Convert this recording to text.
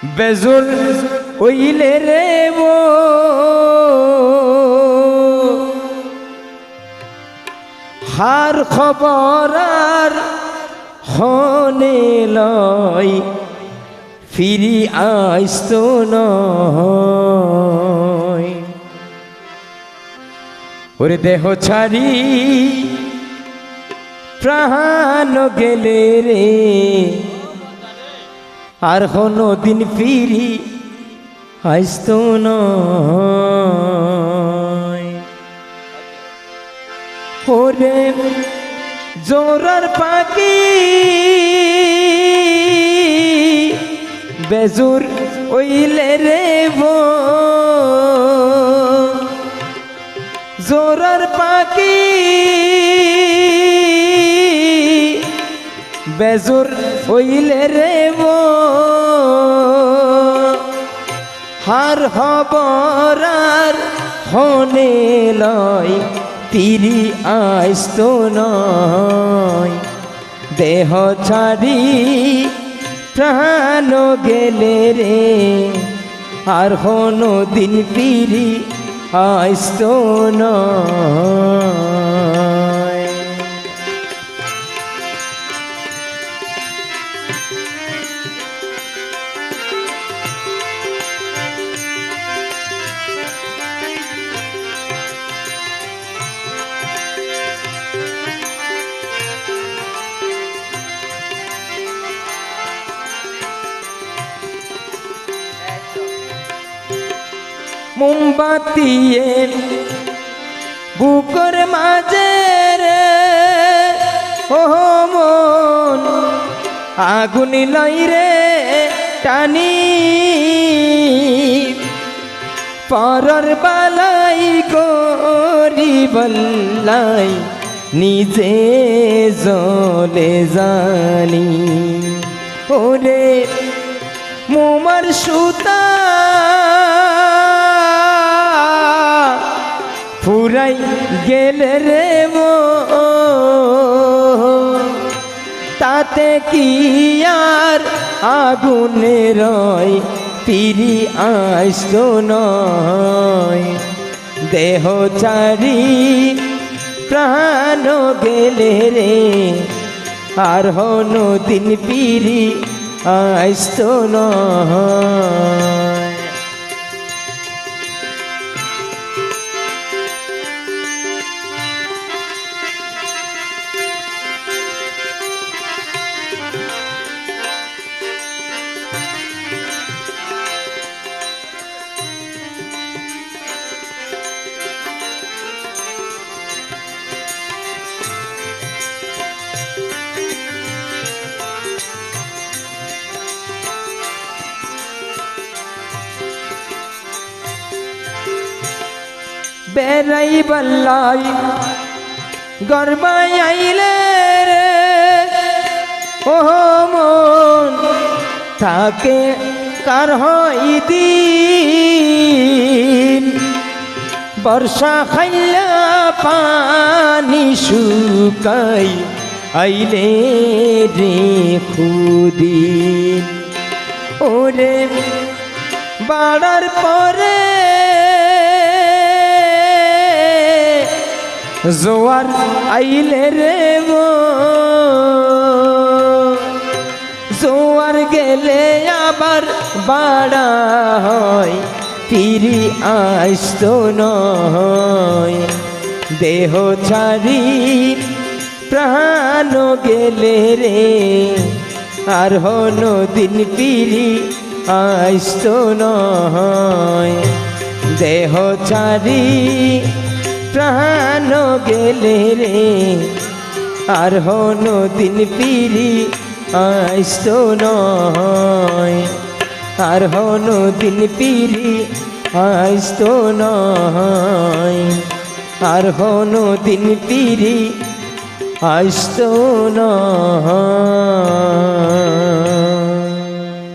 বেজুর ওইলে রে মো হার খবর আর হনে লয় ফিরি আইস্ত নয় ওরে দেহ ছাড়ি প্রাণ গেলে রে আর কোনো দিন ফিরি আইস্ত নয় ওরে জোরার পাখি বেজুর ওইলে রে ভো জোরার পাখি বেজুর ওইলে রে ভো হার খবর আর হনে লয় ফিরি আইস্ত নয় দেহ ছাড়ি প্রাণ গেলে রে আর কোনো দিন ফিরি আইস্ত নয় মোমবাতিয়ে বুকের মাঝে রে ও মন আগুন লাই রে টানি পরর বালাই করি বল্লাই নিজে জলে জানি ওরে মোমার সুতা ফুরাই গেলে রে মো তাতে কি আর আগুনে রয় ফিরি আইস্ত নয় দেহ ছাড়ি প্রাণ গেলে রে আর হনো দিন ফিরি আইস্ত নয় বেড়াই বল্লাই গর্বাই আইলে রে ও মন থাকে কার হয় দিন বর্ষা খাইলা পানি শুকাই আইলে রে খুদিন ওরে বাড়ার পরে জোয়ার আইলে রে মো জোয়ার গেলে আবার বাড়া হয় ফিরি আইস্ত নয় দেহ ছাড়ি প্রাণ গেলে রে আর হনো দিন ফিরি আইস্ত নয় দেহ ছাড়ি প্রাণ গেলে রে আর হনো দিন ফিরি আইস্ত নয় আর হনো দিন ফিরি আইস্ত নয় আর হনো দিন ফিরি আইস্ত নয়।